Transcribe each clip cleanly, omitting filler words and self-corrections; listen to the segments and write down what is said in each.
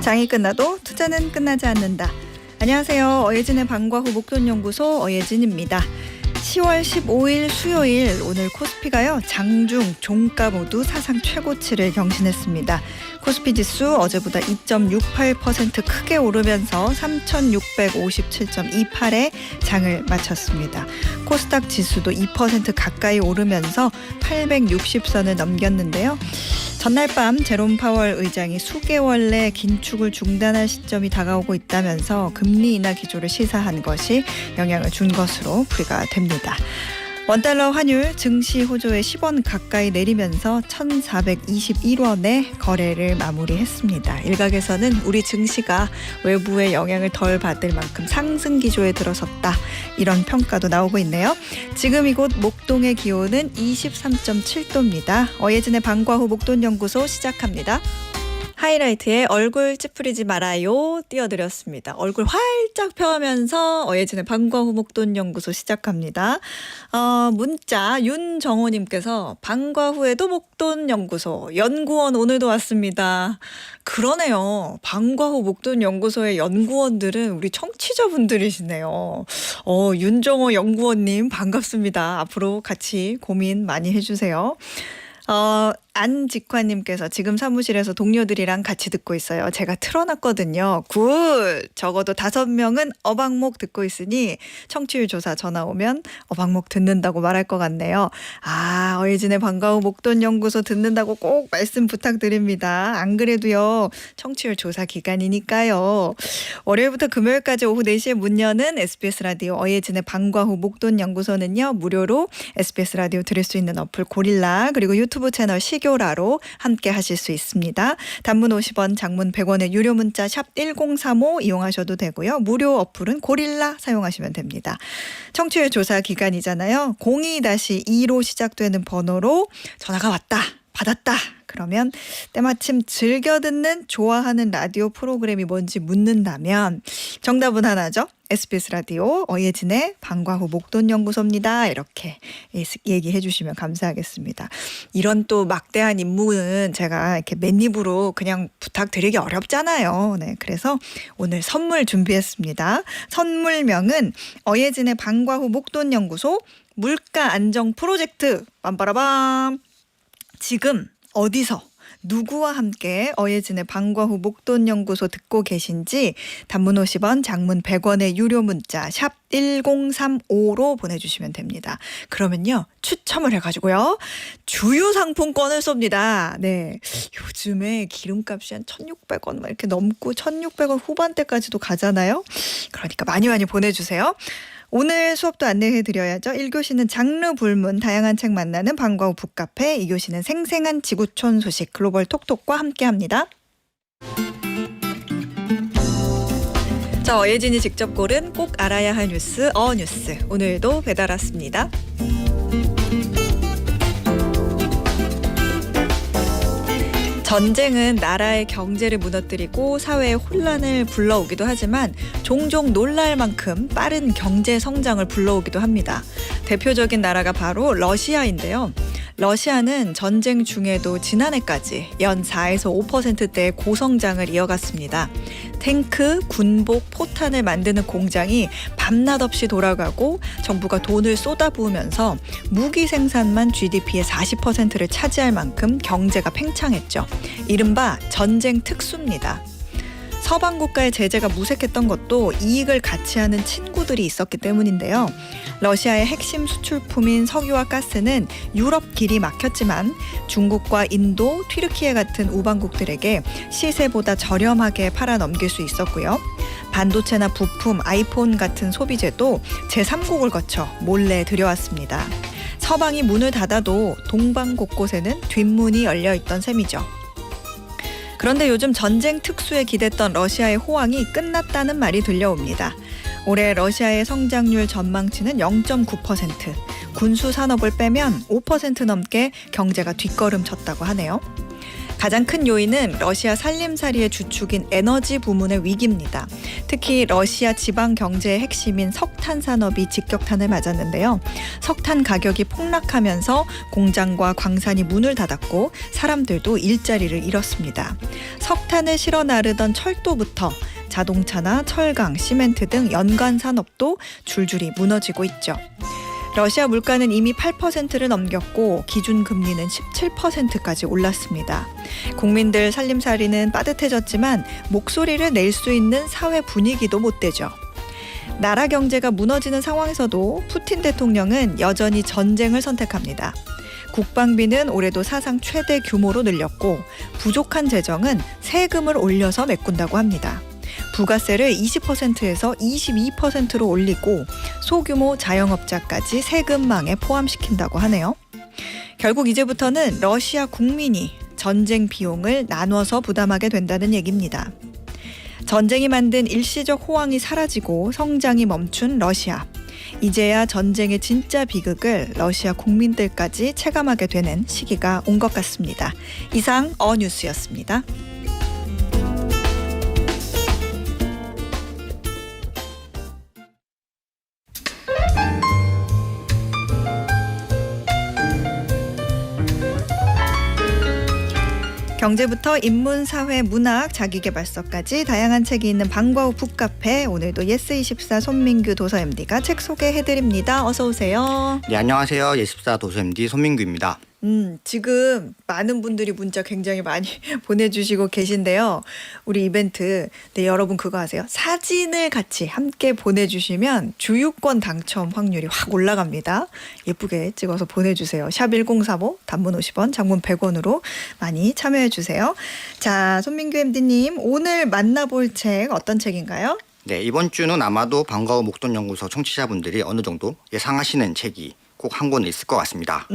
장이 끝나도 투자는 끝나지 않는다. 안녕하세요. 어예진의 방과 후 목돈연구소 어예진입니다. 10월 15일 수요일 오늘 코스피가요. 장중, 종가 모두 사상 최고치를 경신했습니다. 코스피 지수 어제보다 2.68% 크게 오르면서 3,657.28에 장을 마쳤습니다. 코스닥 지수도 2% 가까이 오르면서 860선을 넘겼는데요. 전날 밤 제롬 파월 의장이 수개월 내 긴축을 중단할 시점이 다가오고 있다면서 금리 인하 기조를 시사한 것이 영향을 준 것으로 풀이가 됩니다. 원달러 환율 증시 호조에 10원 가까이 내리면서 1,421원에 거래를 마무리했습니다. 일각에서는 우리 증시가 외부의 영향을 덜 받을 만큼 상승 기조에 들어섰다. 이런 평가도 나오고 있네요. 지금 이곳 목동의 기온은 23.7도입니다. 어예진의 방과 후 목돈연구소 시작합니다. 하이라이트에 얼굴 찌푸리지 말아요 띄워드렸습니다. 얼굴 활짝 펴면서 어예진의 방과 후 목돈연구소 시작합니다. 문자 윤정호님께서 방과 후에도 목돈연구소 연구원 오늘도 왔습니다. 그러네요. 방과 후 목돈연구소의 연구원들은 우리 청취자분들이시네요. 윤정호 연구원님 반갑습니다. 앞으로 같이 고민 많이 해주세요. 안직화님께서 지금 사무실에서 동료들이랑 같이 듣고 있어요. 제가 틀어놨거든요. 굿! 적어도 5명은 어방목 듣고 있으니 청취율 조사 전화 오면 어방목 듣는다고 말할 것 같네요. 어예진의 방과 후 목돈연구소 듣는다고 꼭 말씀 부탁드립니다. 안 그래도요. 청취율 조사 기간이니까요. 월요일부터 금요일까지 오후 4시에 문 여는 SBS 라디오 어예진의 방과 후 목돈연구소는요. 무료로 SBS 라디오 들을 수 있는 어플 고릴라 그리고 유튜브 채널 시교라로 함께 하실 수 있습니다. 단문 50원, 장문 100원의 유료 문자 샵 1035 이용하셔도 되고요. 무료 어플은 고릴라 사용하시면 됩니다. 청취율 조사 기간이잖아요. 02-2로 시작되는 번호로 전화가 왔다, 받았다. 그러면 때마침 즐겨 듣는 좋아하는 라디오 프로그램이 뭔지 묻는다면 정답은 하나죠. SBS 라디오 어예진의 방과 후 목돈연구소입니다. 이렇게 얘기해 주시면 감사하겠습니다. 이런 또 막대한 임무는 제가 이렇게 맨입으로 그냥 부탁드리기 어렵잖아요. 네, 그래서 오늘 선물 준비했습니다. 선물명은 어예진의 방과 후 목돈연구소 물가 안정 프로젝트. 빰빠라밤. 지금 어디서 누구와 함께 어예진의 방과 후 목돈연구소 듣고 계신지 단문 50원, 장문 100원의 유료 문자 샵 1035로 보내주시면 됩니다. 그러면요. 추첨을 해가지고요. 주유 상품권을 쏩니다. 네, 요즘에 기름값이 한 1,600원 이렇게 넘고 1,600원 후반대까지도 가잖아요. 그러니까 많이 보내주세요. 오늘 수업도 안내해드려야죠. 1교시는 장르 불문 다양한 책 만나는 방과 후 북카페, 2교시는 생생한 지구촌 소식 글로벌 톡톡과 함께합니다. 자, 어예진이 직접 고른 꼭 알아야 할 뉴스 어뉴스 오늘도 배달 왔습니다. 전쟁은 나라의 경제를 무너뜨리고 사회의 혼란을 불러오기도 하지만 종종 놀랄 만큼 빠른 경제 성장을 불러오기도 합니다. 대표적인 나라가 바로 러시아인데요. 러시아는 전쟁 중에도 지난해까지 연 4에서 5%대의 고성장을 이어갔습니다. 탱크, 군복, 포탄을 만드는 공장이 밤낮 없이 돌아가고 정부가 돈을 쏟아부으면서 무기 생산만 GDP의 40%를 차지할 만큼 경제가 팽창했죠. 이른바 전쟁 특수입니다. 서방 국가의 제재가 무색했던 것도 이익을 같이 하는 친구들이 있었기 때문인데요. 러시아의 핵심 수출품인 석유와 가스는 유럽 길이 막혔지만 중국과 인도, 튀르키예 같은 우방국들에게 시세보다 저렴하게 팔아 넘길 수 있었고요. 반도체나 부품, 아이폰 같은 소비재도 제3국을 거쳐 몰래 들여왔습니다. 서방이 문을 닫아도 동방 곳곳에는 뒷문이 열려 있던 셈이죠. 그런데 요즘 전쟁 특수에 기댔던 러시아의 호황이 끝났다는 말이 들려옵니다. 올해 러시아의 성장률 전망치는 0.9%, 군수 산업을 빼면 5% 넘게 경제가 뒷걸음쳤다고 하네요. 가장 큰 요인은 러시아 살림살이의 주축인 에너지 부문의 위기입니다. 특히 러시아 지방 경제의 핵심인 석탄 산업이 직격탄을 맞았는데요. 석탄 가격이 폭락하면서 공장과 광산이 문을 닫았고 사람들도 일자리를 잃었습니다. 석탄을 실어 나르던 철도부터 자동차나 철강, 시멘트 등 연관 산업도 줄줄이 무너지고 있죠. 러시아 물가는 이미 8%를 넘겼고 기준 금리는 17%까지 올랐습니다. 국민들 살림살이는 빠듯해졌지만 목소리를 낼 수 있는 사회 분위기도 못 되죠. 나라 경제가 무너지는 상황에서도 푸틴 대통령은 여전히 전쟁을 선택합니다. 국방비는 올해도 사상 최대 규모로 늘렸고 부족한 재정은 세금을 올려서 메꾼다고 합니다. 부가세를 20%에서 22%로 올리고 소규모 자영업자까지 세금망에 포함시킨다고 하네요. 결국 이제부터는 러시아 국민이 전쟁 비용을 나눠서 부담하게 된다는 얘기입니다. 전쟁이 만든 일시적 호황이 사라지고 성장이 멈춘 러시아. 이제야 전쟁의 진짜 비극을 러시아 국민들까지 체감하게 되는 시기가 온 것 같습니다. 이상 어뉴스였습니다. 경제부터 인문, 사회, 문학, 자기계발서까지 다양한 책이 있는 방과후 북카페. 오늘도 예스24 손민규 도서 MD가 책 소개해드립니다. 어서 오세요. 네, 안녕하세요. 예스24 도서 MD 손민규입니다. 지금 많은 분들이 문자 굉장히 많이 보내주시고 계신데요. 우리 이벤트, 네, 여러분 그거 아세요? 사진을 같이 함께 보내주시면 주유권 당첨 확률이 확 올라갑니다. 예쁘게 찍어서 보내주세요. 샵 1035, 단문 50원, 장문 100원으로 많이 참여해주세요. 자, 손민규 MD님, 오늘 만나볼 책 어떤 책인가요? 네, 이번 주는 아마도 방과후 목돈연구소 청취자분들이 어느 정도 예상하시는 책이 꼭 한 권 있을 것 같습니다.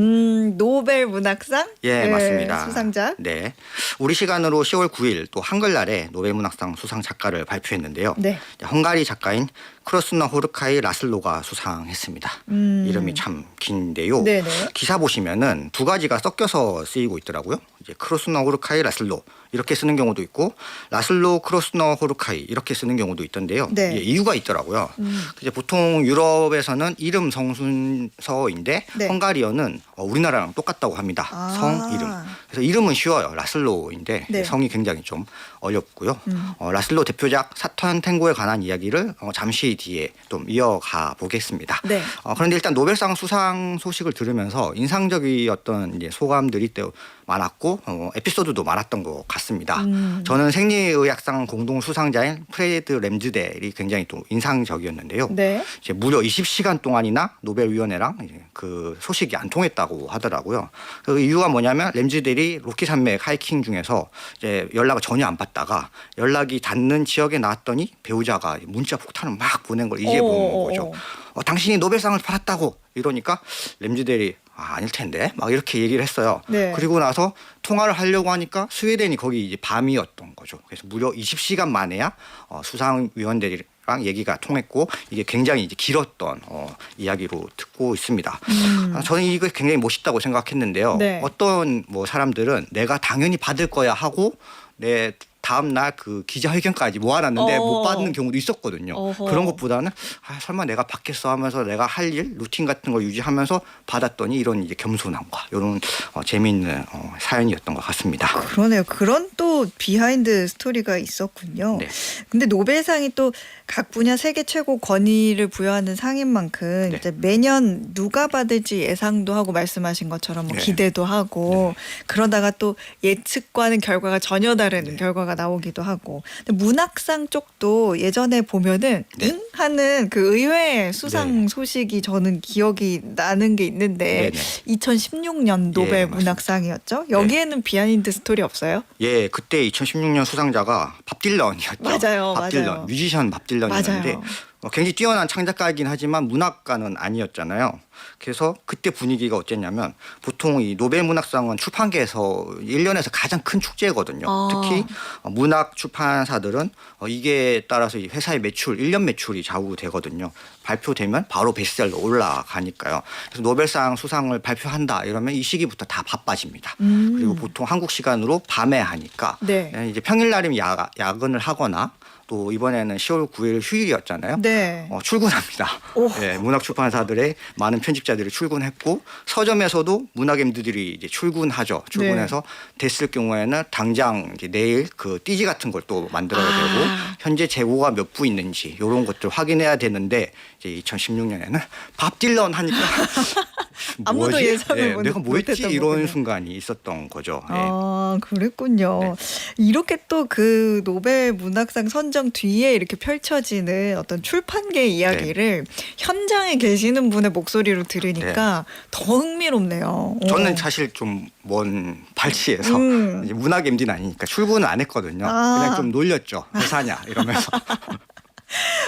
노벨 문학상? 예, 네, 맞습니다. 수상자? 네, 우리 시간으로 10월 9일 또 한글날에 노벨 문학상 수상 작가를 발표했는데요. 네. 헝가리 작가인 크로스나 호르카이 라슬로가 수상했습니다. 이름이 참 긴데요. 네네. 기사 보시면은 두 가지가 섞여서 쓰이고 있더라고요. 이제 크로스나 호르카이 라슬로 이렇게 쓰는 경우도 있고 라슬로 크로스나 호르카이 이렇게 쓰는 경우도 있던데요. 네. 예, 이유가 있더라고요. 이제 보통 유럽에서는 이름 성순서인데 네. 헝가리어는 우리나라랑 똑같다고 합니다. 성 이름. 그래서 이름은 쉬워요. 라슬로인데 네. 성이 굉장히 좀 어렵고요. 라슬로 대표작 사탄 탱고에 관한 이야기를 잠시 뒤에 좀 이어가 보겠습니다. 네. 그런데 일단 노벨상 수상 소식을 들으면서 인상적이었던 이제 소감들이 또 많았고 에피소드도 많았던 것 같습니다. 저는 생리의학상 공동 수상자인 프레드 램즈델이 굉장히 또 인상적이었는데요. 네. 이제 무려 20시간 동안이나 노벨위원회랑 이제 그 소식이 안 통했다고 하더라고요. 그 이유가 뭐냐면 램즈델이 로키 산맥 하이킹 중에서 이제 연락을 전혀 안 받다가 연락이 닿는 지역에 나왔더니 배우자가 문자 폭탄을 막 보낸 걸 이제 본 거죠. 당신이 노벨상을 받았다고 이러니까 램즈델이 아닐 텐데 막 이렇게 얘기를 했어요. 네. 그리고 나서 통화를 하려고 하니까 스웨덴이 거기 이제 밤이었던 거죠. 그래서 무려 20시간 만에야 수상위원들이랑 얘기가 통했고 이게 굉장히 이제 길었던 이야기로 듣고 있습니다. 저는 이거 굉장히 멋있다고 생각했는데요. 네. 어떤 뭐 사람들은 내가 당연히 받을 거야 하고 내 다음 날 그 기자회견까지 모아놨는데 못 받는 경우도 있었거든요. 그런 것보다는 설마 내가 받겠어 하면서 내가 할 일, 루틴 같은 걸 유지하면서 받았더니 이런 이제 겸손함과 이런 재미있는 사연이었던 것 같습니다. 그러네요. 그런 또 비하인드 스토리가 있었군요. 네. 근데 노벨상이 또 각 분야 세계 최고 권위를 부여하는 상인 만큼 네. 이제 매년 누가 받을지 예상도 하고 말씀하신 것처럼 뭐 네. 기대도 하고 그러다가 또 예측과는 결과가 전혀 다른 결과가 나오기도 하고. 근데 문학상 쪽도 예전에 보면은 응? 하는 그 의외의 수상 소식이 저는 기억이 나는 게 있는데 2016년 노벨 문학상이었죠. 여기에는 비하인드 스토리 없어요? 예, 그때 2016년 수상자가 밥 딜런이었죠. 맞아요, 밥 딜런, 맞아요. 뮤지션 밥 딜런이었는데 맞아요. 굉장히 뛰어난 창작가이긴 하지만 문학가는 아니었잖아요. 그래서 그때 분위기가 어땠냐면 보통 이 노벨 문학상은 출판계에서 1년에서 가장 큰 축제거든요. 특히 문학 출판사들은 이게 따라서 이 회사의 매출, 1년 매출이 좌우되거든요. 발표되면 바로 베스트셀러 올라가니까요. 그래서 노벨상 수상을 발표한다 이러면 이 시기부터 다 바빠집니다. 그리고 보통 한국 시간으로 밤에 하니까 네. 이제 평일날이면 야근을 하거나 또 이번에는 10월 9일 휴일이었잖아요. 네. 출근합니다. 네, 문학 출판사들의 많은 편집자들이 출근했고 서점에서도 문학엠들이 이제 출근하죠. 출근해서 됐을 경우에는 당장 이제 내일 그 띠지 같은 걸 또 만들어야 되고 현재 재고가 몇 부 있는지 이런 것들 확인해야 되는데 이제 2016년에는 밥 딜런 하니까 아무도 뭐지? 예상을 내가 뭐 했지 못했던 이런 거군요. 순간이 있었던 거죠. 아, 그랬군요. 이렇게 또 그 노벨 문학상 선정 뒤에 이렇게 펼쳐지는 어떤 출판계 이야기를 현장에 계시는 분의 목소리로 들으니까 더 흥미롭네요. 저는 사실 좀 먼 발치에서 이제 문학 MD는 아니니까 출근은 안 했거든요. 그냥 좀 놀렸죠. 회사냐 이러면서.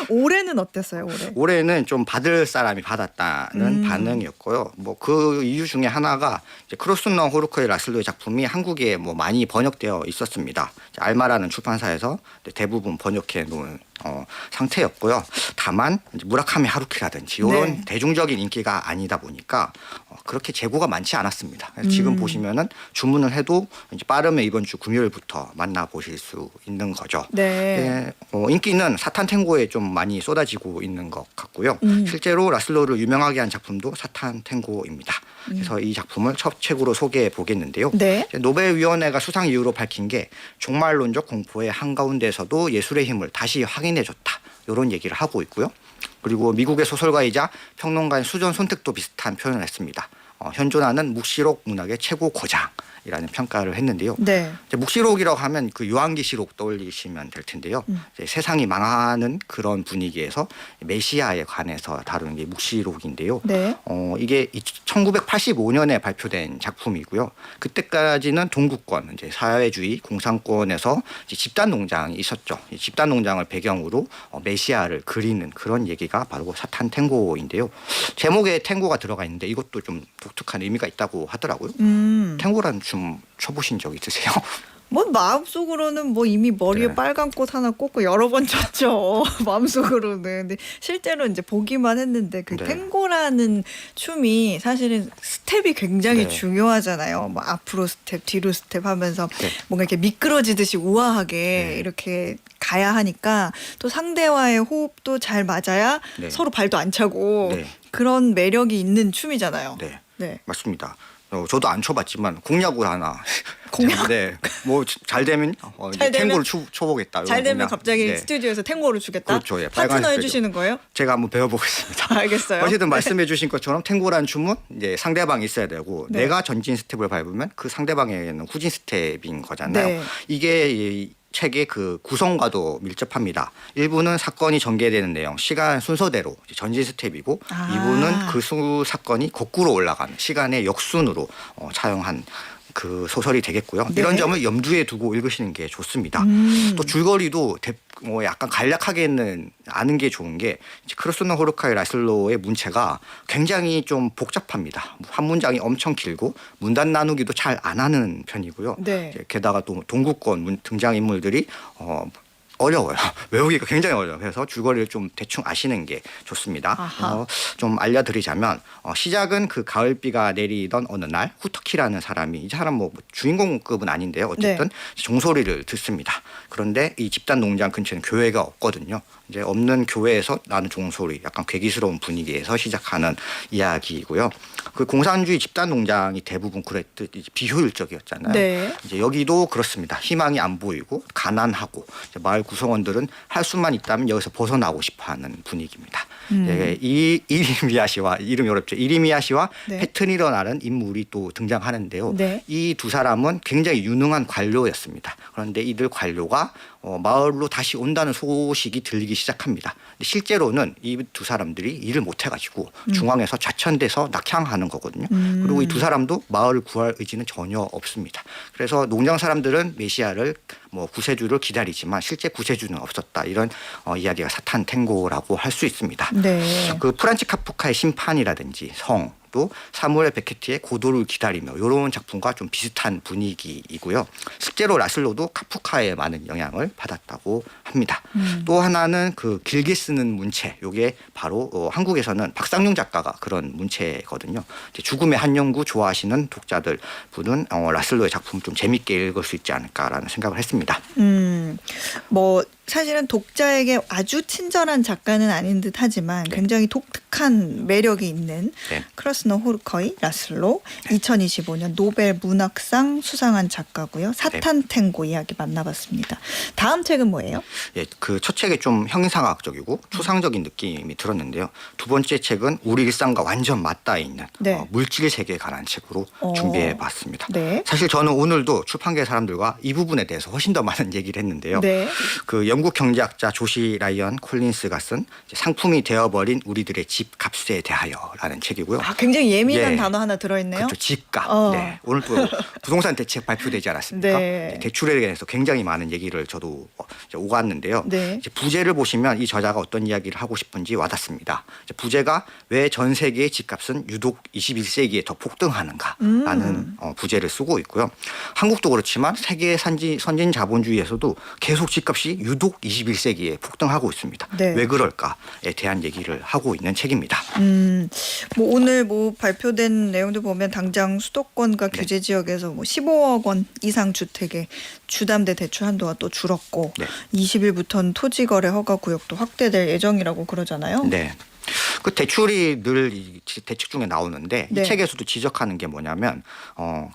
올해는 어땠어요, 올해? 올해는 좀 받을 사람이 받았다는 반응이었고요. 뭐 그 이유 중에 하나가 이제 크로스너 호르크의 라슬로의 작품이 한국에 뭐 많이 번역되어 있었습니다. 알마라는 출판사에서 대부분 번역해 놓은 상태였고요. 다만 이제 무라카미 하루키라든지 이런 대중적인 인기가 아니다 보니까 그렇게 재고가 많지 않았습니다. 그래서 지금 보시면은 주문을 해도 이제 빠르면 이번 주 금요일부터 만나보실 수 있는 거죠. 네. 인기는 사탄 탱고에 좀 많이 쏟아지고 있는 것 같고요. 실제로 라슬로를 유명하게 한 작품도 사탄 탱고입니다. 그래서 이 작품을 첫 책으로 소개해 보겠는데요. 네. 노벨위원회가 수상 이유로 밝힌 게 종말론적 공포의 한가운데서도 예술의 힘을 다시 확인해줬다. 이런 얘기를 하고 있고요. 그리고 미국의 소설가이자 평론가인 수전 손택도 비슷한 표현을 했습니다. 현존하는 묵시록 문학의 최고 고장이라는 평가를 했는데요. 네. 이제 묵시록이라고 하면 그 요한계시록 떠올리시면 될 텐데요. 이제 세상이 망하는 그런 분위기에서 메시아에 관해서 다루는 게 묵시록인데요. 네. 이게 1985년에 발표된 작품이고요. 그때까지는 동구권, 이제 사회주의 공산권에서 이제 집단 농장이 있었죠. 이 집단 농장을 배경으로 메시아를 그리는 그런 얘기가 바로 사탄 탱고인데요. 제목에 탱고가 들어가 있는데 이것도 좀 독특한 의미가 있다고 하더라고요. 탱고라는 춤 춰보신 적 있으세요? 뭐 마음속으로는 뭐 이미 머리에 네. 빨간 꽃 하나 꽂고 여러 번 쳤죠. 마음속으로는. 근데 실제로 이제 보기만 했는데 그 네. 탱고라는 춤이 사실은 스텝이 굉장히 네. 중요하잖아요. 뭐 앞으로 스텝, 뒤로 스텝 하면서 네. 뭔가 이렇게 미끄러지듯이 우아하게 네. 이렇게 가야 하니까 또 상대와의 호흡도 잘 맞아야 네. 서로 발도 안 차고 네. 그런 매력이 있는 춤이잖아요. 네, 네. 맞습니다. 저도 안 쳐봤지만 공약을 하나. 공약? 네, 뭐 잘 되면 잘 되면? 탱고를 쳐보겠다. 잘 되면 공약. 갑자기 네. 스튜디오에서 탱고를 주겠다. 그렇죠. 예, 파트너 빨간색이죠. 해주시는 거예요? 제가 한번 배워보겠습니다. 알겠어요. 어쨌든 말씀해주신 것처럼 탱고라는 춤은 이제 상대방이 있어야 되고 네. 내가 전진 스텝을 밟으면 그 상대방에게는 후진 스텝인 거잖아요. 네. 이게 이 책의 그 구성과도 밀접합니다. 일부는 사건이 전개되는 내용, 시간 순서대로 전진 스텝이고 아. 이부는 그 사건이 거꾸로 올라가는 시간의 역순으로 차용한 그 소설이 되겠고요. 네. 이런 점을 염두에 두고 읽으시는 게 좋습니다. 또 줄거리도 약간 간략하게는 아는 게 좋은 게 크로스너 호르카의 라슬로의 문체가 굉장히 좀 복잡합니다. 한 문장이 엄청 길고 문단 나누기도 잘 안 하는 편이고요. 네. 게다가 또 동구권 등장인물들이 어려워요. 외우기가 굉장히 어려워요. 그래서 줄거리를 좀 대충 아시는 게 좋습니다. 좀 알려드리자면 시작은 그 가을비가 내리던 어느 날 후터키라는 사람이 이 사람 뭐 주인공급은 아닌데요. 어쨌든 종소리를 듣습니다. 그런데 이 집단 농장 근처에는 교회가 없거든요. 이제 없는 교회에서 나는 종소리, 약간 괴기스러운 분위기에서 시작하는 이야기이고요. 그 공산주의 집단 농장이 대부분 그랬듯 이제 비효율적이었잖아요. 네. 이제 여기도 그렇습니다. 희망이 안 보이고 가난하고 이제 마을 구성원들은 할 수만 있다면 여기서 벗어나고 싶어하는 분위기입니다. 이 이리미야시와 이름이 어렵죠. 이리미야시와 네. 페트니러라는 인물이 또 등장하는데요. 네. 이 두 사람은 굉장히 유능한 관료였습니다. 그런데 이들 관료가 마을로 다시 온다는 소식이 들리기 시작합니다. 근데 실제로는 이 두 사람들이 일을 못 해가지고 중앙에서 좌천돼서 낙향하는 거거든요. 그리고 이 두 사람도 마을을 구할 의지는 전혀 없습니다. 그래서 농장 사람들은 메시아를 구세주를 기다리지만 실제 구세주는 없었다. 이런 이야기가 사탄 탱고라고 할 수 있습니다. 네. 그 프란츠 카프카의 심판이라든지 성, 또 사무엘 베케트의 고도를 기다리며 이런 작품과 좀 비슷한 분위기이고요. 실제로 라슬로도 카프카의 많은 영향을 받았다고 합니다. 또 하나는 그 길게 쓰는 문체, 이게 바로 한국에서는 박상용 작가가 그런 문체거든요. 이제 죽음의 한영구 좋아하시는 독자들 분은 라슬로의 작품 좀 재밌게 읽을 수 있지 않을까라는 생각을 했습니다. 사실은 독자에게 아주 친절한 작가는 아닌 듯하지만 네. 굉장히 독특한 매력이 있는 네. 크라스노 호르커이 라슬로 2025년 노벨 문학상 수상한 작가고요. 사탄 탱고 이야기 만나봤습니다. 다음 책은 뭐예요? 예, 그 첫 책이 좀 형이상학적이고 추상적인 느낌이 들었는데요. 두 번째 책은 우리 일상과 완전 맞닿아 있는 네. 물질 세계에 관한 책으로 준비해봤습니다. 네. 사실 저는 오늘도 출판계 사람들과 이 부분에 대해서 훨씬 더 많은 얘기를 했는데요. 네. 그 영국 경제학자 조시 라이언 콜린스가 쓴 상품이 되어버린 우리들의 집값에 대하여라는 책이고요. 굉장히 예민한 예. 단어 하나 들어있네요. 그렇죠. 집값. 네. 오늘 또 부동산 대책 발표되지 않았습니까? 네. 대출에 대해서 굉장히 많은 얘기를 저도 오갔는데요. 네. 이제 부제를 보시면 이 저자가 어떤 이야기를 하고 싶은지 와닿습니다. 이제 부제가 왜 전 세계의 집값은 유독 21세기에 더 폭등하는가라는 부제를 쓰고 있고요. 한국도 그렇지만 세계 선진 자본주의에서도 계속 집값이 유독 21세기에 폭등하고 있습니다. 네. 왜 그럴까에 대한 얘기를 하고 있는 책입니다. 오늘 발표된 내용들 보면 당장 수도권과 네. 규제 지역에서 15억 원 이상 주택의 주담대 대출 한도가 또 줄었고 네. 20일부터는 토지거래 허가 구역도 확대될 예정이라고 그러잖아요. 네. 그 대출이 늘 이 대책 중에 나오는데 네. 이 책에서도 지적하는 게 뭐냐면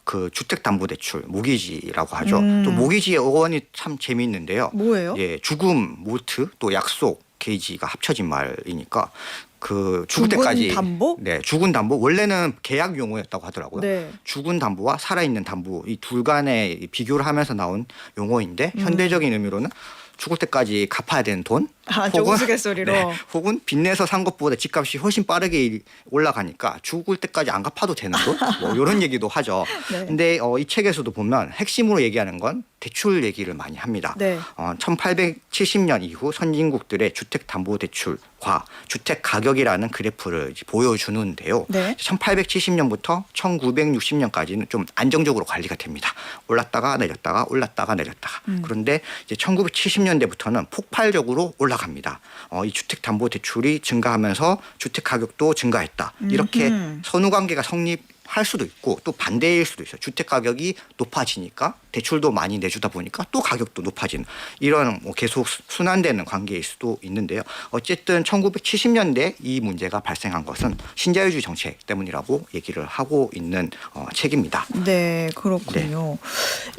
그 주택담보대출 모기지라고 하죠. 또 모기지의 어원이 참 재미있는데요. 뭐예요? 예, 죽음, 몰트, 또 약속, 게이지가 합쳐진 말이니까 그 죽을 때까지 죽은 담보? 네, 죽은 담보 원래는 계약 용어였다고 하더라고요. 네. 죽은 담보와 살아있는 담보 이 둘 간의 비교를 하면서 나온 용어인데 현대적인 의미로는 죽을 때까지 갚아야 되는 돈 좀 우스갯소리로. 네, 혹은 빚내서 산 것보다 집값이 훨씬 빠르게 올라가니까 죽을 때까지 안 갚아도 되는 돈 이런 얘기도 하죠. 네. 근데 이 책에서도 보면 핵심으로 얘기하는 건 대출 얘기를 많이 합니다. 네. 1870년 이후 선진국들의 주택담보대출과 주택 가격이라는 그래프를 보여주는데요. 네. 1870년부터 1960년까지는 좀 안정적으로 관리가 됩니다. 올랐다가 내렸다가 올랐다가 내렸다가. 그런데 이제 1970년대부터는 폭발적으로 올라갑니다. 이 주택담보대출이 증가하면서 주택 가격도 증가했다. 이렇게 선후관계가 성립할 수도 있고 또 반대일 수도 있어요. 주택 가격이 높아지니까 대출도 많이 내주다 보니까 또 가격도 높아지는 이런 계속 순환되는 관계일 수도 있는데요. 어쨌든 1970년대 이 문제가 발생한 것은 신자유주의 정책 때문이라고 얘기를 하고 있는 책입니다. 네, 그렇군요.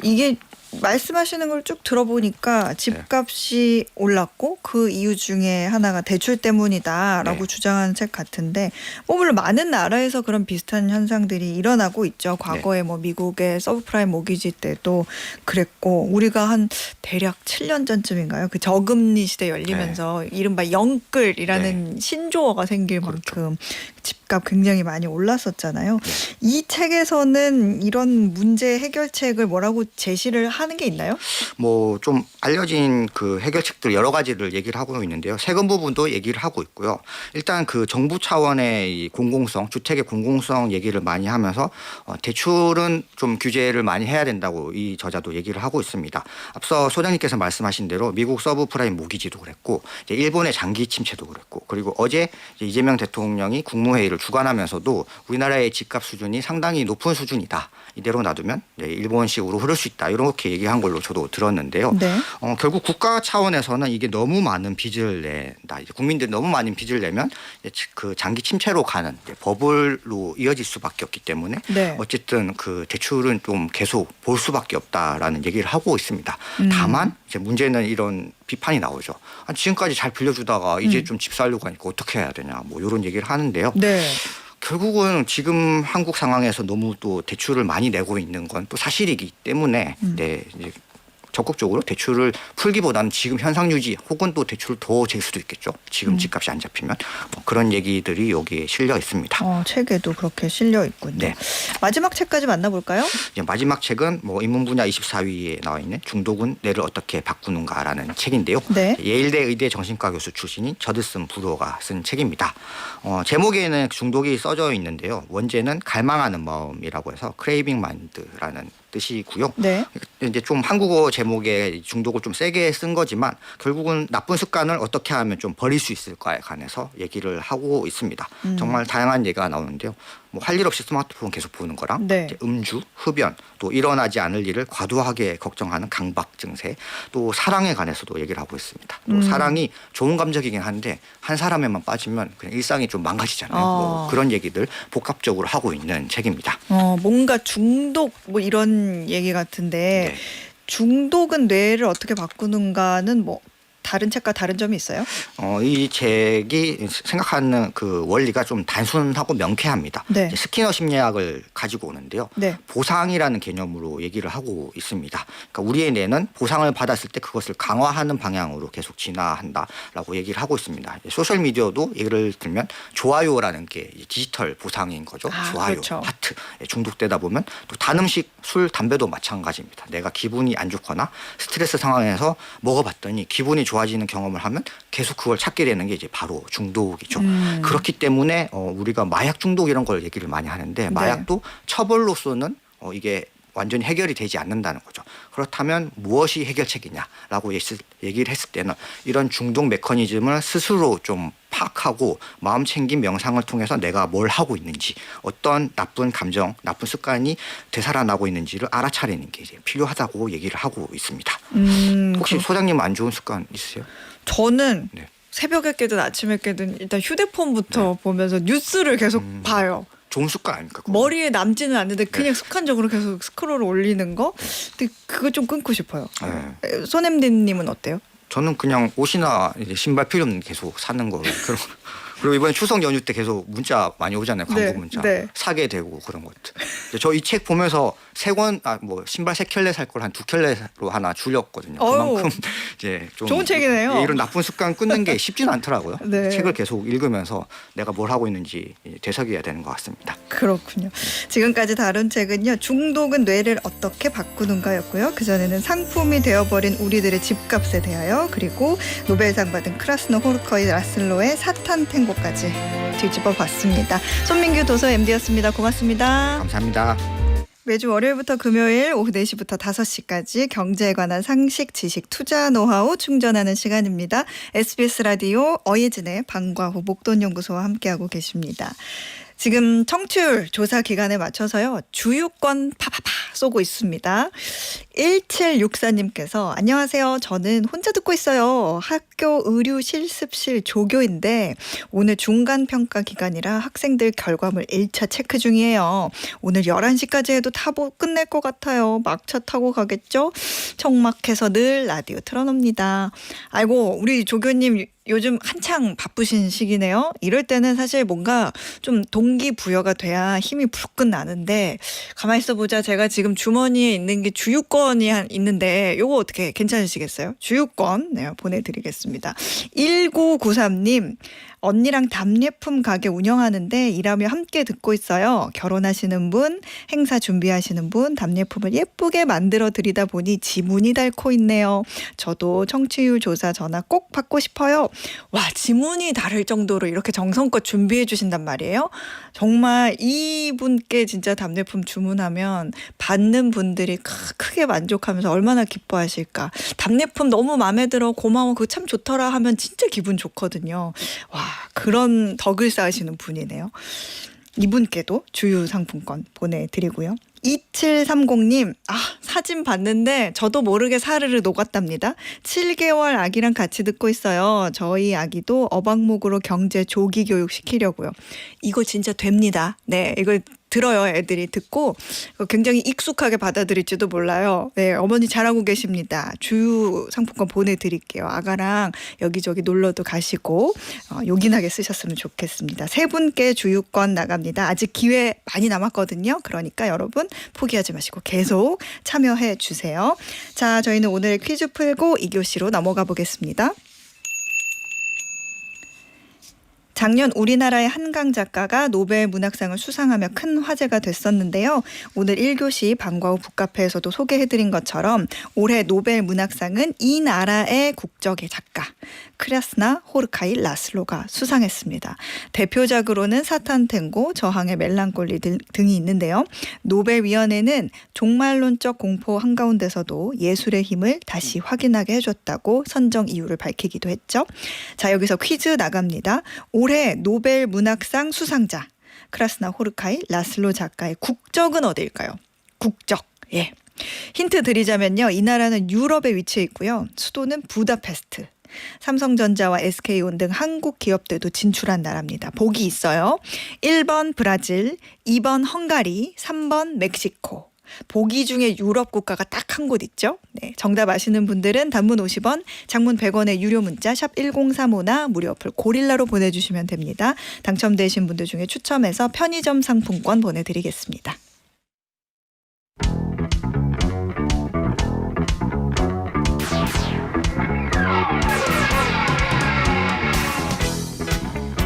이게 말씀하시는 걸 쭉 들어보니까 집값이 올랐고 그 이유 중에 하나가 대출 때문이다라고 네. 주장하는 책 같은데 물론 많은 나라에서 그런 비슷한 현상들이 일어나고 있죠. 과거에 미국의 서브프라임 모기지 때도 그랬고 우리가 한 대략 7년 전쯤인가요? 그 저금리 시대 열리면서 이른바 영끌이라는 신조어가 생길 만큼 집값 굉장히 많이 올랐었잖아요. 이 책에서는 이런 문제 해결책을 뭐라고 제시를 하는 게 있나요? 좀 알려진 그 해결책들 여러 가지를 얘기를 하고 있는데요. 세금 부분도 얘기를 하고 있고요. 일단 그 정부 차원의 이 공공성, 주택의 공공성 얘기를 많이 하면서 대출은 좀 규제를 많이 해야 된다고 이 저자도 얘기를 하고 있습니다. 앞서 소장님께서 말씀하신 대로 미국 서브프라임 모기지도 그랬고 이제 일본의 장기 침체도 그랬고 그리고 어제 이재명 대통령이 국무회의를 주관하면서도 우리나라의 집값 수준이 상당히 높은 수준이다. 이대로 놔두면 일본식으로 흐를 수 있다. 이렇게 얘기한 걸로 저도 들었는데요. 네. 결국 국가 차원에서는 이게 너무 많은 빚을 낸다. 이제 국민들이 너무 많은 빚을 내면 그 장기 침체로 가는 버블로 이어질 수밖에 없기 때문에 네. 어쨌든 그 대출은 좀 계속 볼 수밖에 없다라는 얘기를 하고 있습니다. 다만 이제 문제는 이런 비판이 나오죠. 지금까지 잘 빌려주다가 이제 좀 집 살려고 하니까 어떻게 해야 되냐. 이런 얘기를 하는데요. 네. 결국은 지금 한국 상황에서 너무 또 대출을 많이 내고 있는 건 또 사실이기 때문에 이제 적극적으로 대출을 풀기보다는 지금 현상 유지 혹은 또 대출을 더 잴 수도 있겠죠. 지금 집값이 안 잡히면 뭐 그런 얘기들이 여기에 실려 있습니다. 책에도 그렇게 실려 있군요. 네. 마지막 책까지 만나볼까요? 이제 마지막 책은 뭐 인문 분야 24위에 나와 있는 중독은 뇌를 어떻게 바꾸는가라는 책인데요. 네. 예일대 의대 정신과 교수 출신인 저드슨 브루어가 쓴 책입니다. 제목에는 중독이 써져 있는데요. 원제는 갈망하는 마음이라고 해서 크레이빙 마인드라는 뜻이고요. 네. 이제 좀 한국어 제목에 중독을 좀 세게 쓴 거지만 결국은 나쁜 습관을 어떻게 하면 좀 버릴 수 있을까에 관해서 얘기를 하고 있습니다. 정말 다양한 얘기가 나오는데요. 뭐 할 일 없이 스마트폰 계속 보는 거랑 네. 이제 음주, 흡연, 또 일어나지 않을 일을 과도하게 걱정하는 강박 증세, 또 사랑에 관해서도 얘기를 하고 있습니다. 또 사랑이 좋은 감정이긴 한데 한 사람에만 빠지면 그냥 일상이 좀 망가지잖아요. 뭐 그런 얘기들 복합적으로 하고 있는 책입니다. 뭔가 중독 뭐 이런 얘기 같은데 네. 중독은 뇌를 어떻게 바꾸는가는 뭐 다른 책과 다른 점이 있어요? 이 책이 생각하는 그 원리가 좀 단순하고 명쾌합니다. 네. 이제 스키너 심리학을 가지고 오는데요. 네. 보상이라는 개념으로 얘기를 하고 있습니다. 그러니까 우리의 뇌는 보상을 받았을 때 그것을 강화하는 방향으로 계속 진화한다라고 얘기를 하고 있습니다. 소셜 미디어도 예를 들면 좋아요라는 게 디지털 보상인 거죠. 좋아요, 그렇죠. 하트. 중독되다 보면 또 단 음식, 술, 담배도 마찬가지입니다. 내가 기분이 안 좋거나 스트레스 상황에서 먹어봤더니 기분이 좋아지는 경험을 하면 계속 그걸 찾게 되는 게 이제 바로 중독이죠. 그렇기 때문에 우리가 마약 중독 이런 걸 얘기를 많이 하는데 마약도 처벌로서는 이게 완전히 해결이 되지 않는다는 거죠. 그렇다면 무엇이 해결책이냐라고 얘기를 했을 때는 이런 중독 메커니즘을 스스로 좀 파악하고 마음챙김 명상을 통해서 내가 뭘 하고 있는지 어떤 나쁜 감정, 나쁜 습관이 되살아나고 있는지를 알아차리는 게 이제 필요하다고 얘기를 하고 있습니다. 혹시 소장님 안 좋은 습관 있으세요? 저는 네. 새벽에 깨든 아침에 깨든 일단 휴대폰부터 보면서 뉴스를 계속 봐요. 좋은 습관 아닙니까? 그거? 머리에 남지는 않는데 그냥 습관적으로 계속 스크롤을 올리는 거. 근데 그거 좀 끊고 싶어요. 네. 손엠디님은 어때요? 저는 그냥 옷이나 이제 신발 필요 없는 계속 사는 거 그리고 이번에 추석 연휴 때 계속 문자 많이 오잖아요. 광고 네, 문자 네. 사게 되고 그런 것들. 저 이 책 보면서 뭐 신발 3켤레 살 걸 한 2켤레로 하나 줄였거든요. 그만큼 이제 좀 좋은 책이네요. 이런 나쁜 습관 끊는 게 쉽지는 않더라고요. 네. 책을 계속 읽으면서 내가 뭘 하고 있는지 되새겨야 되는 것 같습니다. 그렇군요. 지금까지 다룬 책은요. 중독은 뇌를 어떻게 바꾸는가였고요. 그전에는 상품이 되어버린 우리들의 집값에 대하여 그리고 노벨상 받은 크라스노 호르커의 라슬로의 사탄 탱고까지 뒤집어봤습니다. 손민규 도서 MD였습니다. 고맙습니다. 감사합니다. 매주 월요일부터 금요일 오후 4시부터 5시까지 경제에 관한 상식, 지식, 투자 노하우 충전하는 시간입니다. SBS 라디오 어예진의 방과후 목돈연구소와 함께하고 계십니다. 지금 청취율 조사 기간에 맞춰서요. 주유권 파파파 쏘고 있습니다. 1764님께서 안녕하세요. 저는 혼자 듣고 있어요. 학교 의류 실습실 조교인데 오늘 중간평가 기간이라 학생들 결과물 1차 체크 중이에요. 오늘 11시까지 해도 다 못 끝낼 것 같아요. 막차 타고 가겠죠? 청막해서 늘 라디오 틀어놓습니다. 아이고 우리 조교님 요즘 한창 바쁘신 시기네요. 이럴 때는 사실 뭔가 좀 동기부여가 돼야 힘이 불끈 나는데 가만히 있어보자. 제가 지금 주머니에 있는 게 주유권이 있는데 요거 어떻게 괜찮으시겠어요? 주유권 네, 보내드리겠습니다. 1993님 언니랑 답례품 가게 운영하는데 일하며 함께 듣고 있어요. 결혼하시는 분, 행사 준비하시는 분 답례품을 예쁘게 만들어 드리다 보니 지문이 닳고 있네요. 저도 청취율 조사 전화 꼭 받고 싶어요. 와, 지문이 다를 정도로 이렇게 정성껏 준비해 주신단 말이에요. 정말 이분께 진짜 답례품 주문하면 받는 분들이 크게 만족하면서 얼마나 기뻐하실까. 답례품 너무 마음에 들어 고마워 그거 참 좋더라 하면 진짜 기분 좋거든요. 와, 그런 덕을 쌓으시는 분이네요. 이분께도 주유 상품권 보내드리고요. 2730님 사진 봤는데 저도 모르게 사르르 녹았답니다. 7개월 아기랑 같이 듣고 있어요. 저희 아기도 어방목으로 경제 조기 교육 시키려고요. 이거 진짜 됩니다. 네, 이거 들어요. 애들이 듣고 굉장히 익숙하게 받아들일지도 몰라요. 네, 어머니 잘하고 계십니다. 주유 상품권 보내드릴게요. 아가랑 여기저기 놀러도 가시고 요긴하게 쓰셨으면 좋겠습니다. 세 분께 주유권 나갑니다. 아직 기회 많이 남았거든요. 그러니까 여러분 포기하지 마시고 계속 참여해 주세요. 자, 저희는 오늘 퀴즈 풀고 2교시로 넘어가 보겠습니다. 작년 우리나라의 한강 작가가 노벨 문학상을 수상하며 큰 화제가 됐었는데요. 오늘 1교시 방과 후 북카페에서도 소개해드린 것처럼 올해 노벨 문학상은 이 나라의 국적의 작가 크랴스나 호르카이 라슬로가 수상했습니다. 대표작으로는 사탄탱고, 저항의 멜랑콜리 등이 있는데요. 노벨위원회는 종말론적 공포 한가운데서도 예술의 힘을 다시 확인하게 해줬다고 선정 이유를 밝히기도 했죠. 자, 여기서 퀴즈 나갑니다. 올해 노벨 문학상 수상자 크라스나 호르카이 라슬로 작가의 국적은 어디일까요? 국적. 예. 힌트 드리자면요. 이 나라는 유럽에 위치해 있고요. 수도는 부다페스트. 삼성전자와 SK온 등 한국 기업들도 진출한 나라입니다. 보기 있어요. 1번 브라질, 2번 헝가리, 3번 멕시코. 보기 중에 유럽 국가가 딱 한 곳 있죠. 네, 정답 아시는 분들은 단문 50원, 장문 100원의 유료 문자 샵 1035나 무료 어플 고릴라로 보내주시면 됩니다. 당첨되신 분들 중에 추첨해서 편의점 상품권 보내드리겠습니다.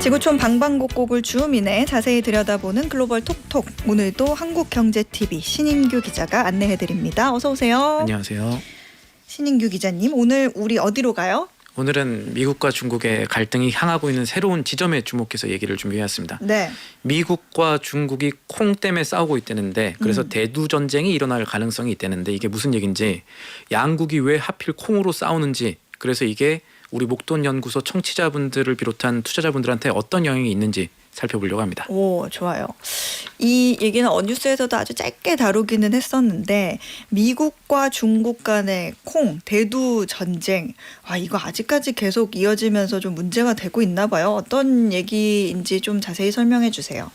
지구촌 방방곡곡을 주음이네 자세히 들여다보는 글로벌 톡톡. 오늘도 한국경제TV 신인규 기자가 안내해드립니다. 어서 오세요. 안녕하세요. 신인규 기자님, 오늘 우리 어디로 가요? 오늘은 미국과 중국의 갈등이 향하고 있는 새로운 지점에 주목해서 얘기를 준비해왔습니다. 네. 미국과 중국이 콩 때문에 싸우고 있다는데 그래서 대두 전쟁이 일어날 가능성이 있다는데 이게 무슨 얘기인지, 양국이 왜 하필 콩으로 싸우는지, 그래서 이게 우리 목돈연구소 청취자분들을 비롯한 투자자분들한테 어떤 영향이 있는지 살펴보려고 합니다. 오, 좋아요. 이 얘기는 언뉴스에서도 아주 짧게 다루기는 했었는데 미국과 중국 간의 콩, 대두 전쟁, 이거 아직까지 계속 이어지면서 좀 문제가 되고 있나 봐요. 어떤 얘기인지 좀 자세히 설명해 주세요.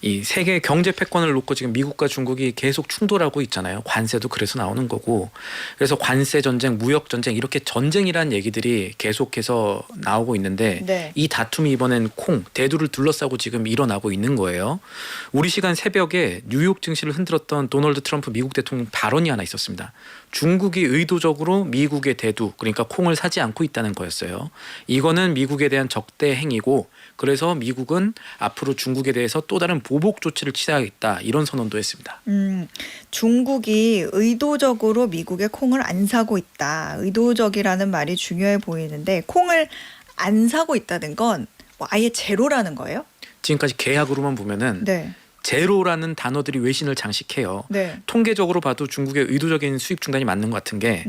이 세계 경제 패권을 놓고 지금 미국과 중국이 계속 충돌하고 있잖아요. 관세도 그래서 나오는 거고. 그래서 관세 전쟁, 무역 전쟁, 이렇게 전쟁이라는 얘기들이 계속해서 나오고 있는데 네. 이 다툼이 이번엔 콩, 대두를 둘러싸고 지금 일어나고 있는 거예요. 우리 시간 새벽에 뉴욕 증시를 흔들었던 도널드 트럼프 미국 대통령 발언이 하나 있었습니다. 중국이 의도적으로 미국의 대두, 그러니까 콩을 사지 않고 있다는 거였어요. 이거는 미국에 대한 적대 행위고, 그래서 미국은 앞으로 중국에 대해서 또 다른 보복 조치를 취하겠다, 이런 선언도 했습니다. 중국이 의도적으로 미국의 콩을 안 사고 있다. 의도적이라는 말이 중요해 보이는데 콩을 안 사고 있다는 건 아예 제로라는 거예요? 지금까지 계약으로만 보면은 네. 제로라는 단어들이 외신을 장식해요. 네. 통계적으로 봐도 중국의 의도적인 수입 중단이 맞는 것 같은 게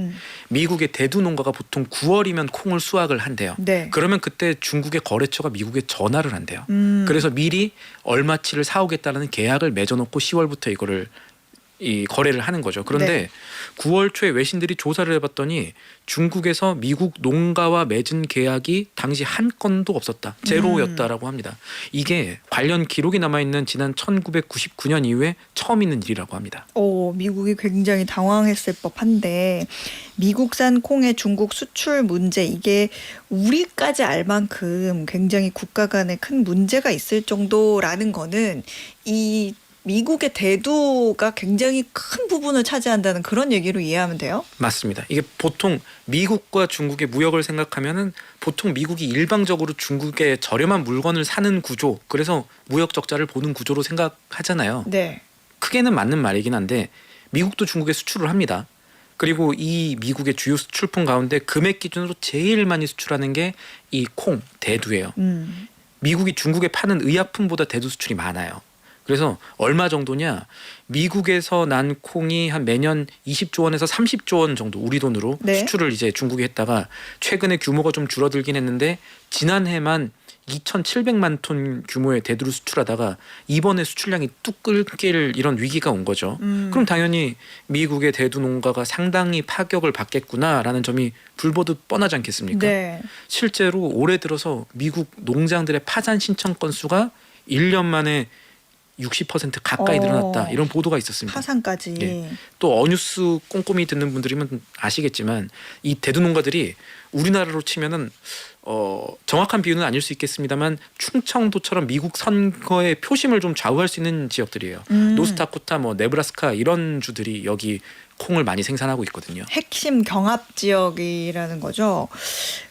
미국의 대두 농가가 보통 9월이면 콩을 수확을 한대요. 네. 그러면 그때 중국의 거래처가 미국에 전화를 한대요. 그래서 미리 얼마치를 사오겠다는 계약을 맺어놓고 10월부터 이거를 거래를 하는 거죠. 그런데 네. 9월 초에 외신들이 조사를 해봤더니 중국에서 미국 농가와 맺은 계약이 당시 한 건도 없었다. 제로였다라고 합니다. 이게 관련 기록이 남아있는 지난 1999년 이후에 처음 있는 일이라고 합니다. 미국이 굉장히 당황했을 법한데 미국산 콩의 중국 수출 문제, 이게 우리까지 알 만큼 굉장히 국가 간에 큰 문제가 있을 정도라는 거는 이 미국의 대두가 굉장히 큰 부분을 차지한다는 그런 얘기로 이해하면 돼요? 맞습니다. 이게 보통 미국과 중국의 무역을 생각하면은 보통 미국이 일방적으로 중국의 저렴한 물건을 사는 구조, 그래서 무역 적자를 보는 구조로 생각하잖아요. 네. 크게는 맞는 말이긴 한데 미국도 중국에 수출을 합니다. 그리고 이 미국의 주요 수출품 가운데 금액 기준으로 제일 많이 수출하는 게 이 콩, 대두예요. 미국이 중국에 파는 의약품보다 대두 수출이 많아요. 그래서 얼마 정도냐, 미국에서 난 콩이 한 매년 20조 원에서 30조 원 정도 우리 돈으로 네. 수출을 이제 중국에 했다가 최근에 규모가 좀 줄어들긴 했는데 지난해만 2,700만 톤 규모의 대두를 수출하다가 이번에 수출량이 뚝 끊길 이런 위기가 온 거죠. 그럼 당연히 미국의 대두 농가가 상당히 파격을 받겠구나라는 점이 불보듯 뻔하지 않겠습니까? 네. 실제로 올해 들어서 미국 농장들의 파산 신청 건수가 1년 만에 60% 가까이 늘어났다 이런 보도가 있었습니다. 파산까지. 예. 또 어뉴스 꼼꼼히 듣는 분들이면 아시겠지만 이 대두 농가들이 우리나라로 치면은 정확한 비유는 아닐 수 있겠습니다만 충청도처럼 미국 선거의 표심을 좀 좌우할 수 있는 지역들이에요. 노스다코타, 뭐 네브라스카 이런 주들이 여기 콩을 많이 생산하고 있거든요. 핵심 경합 지역이라는 거죠.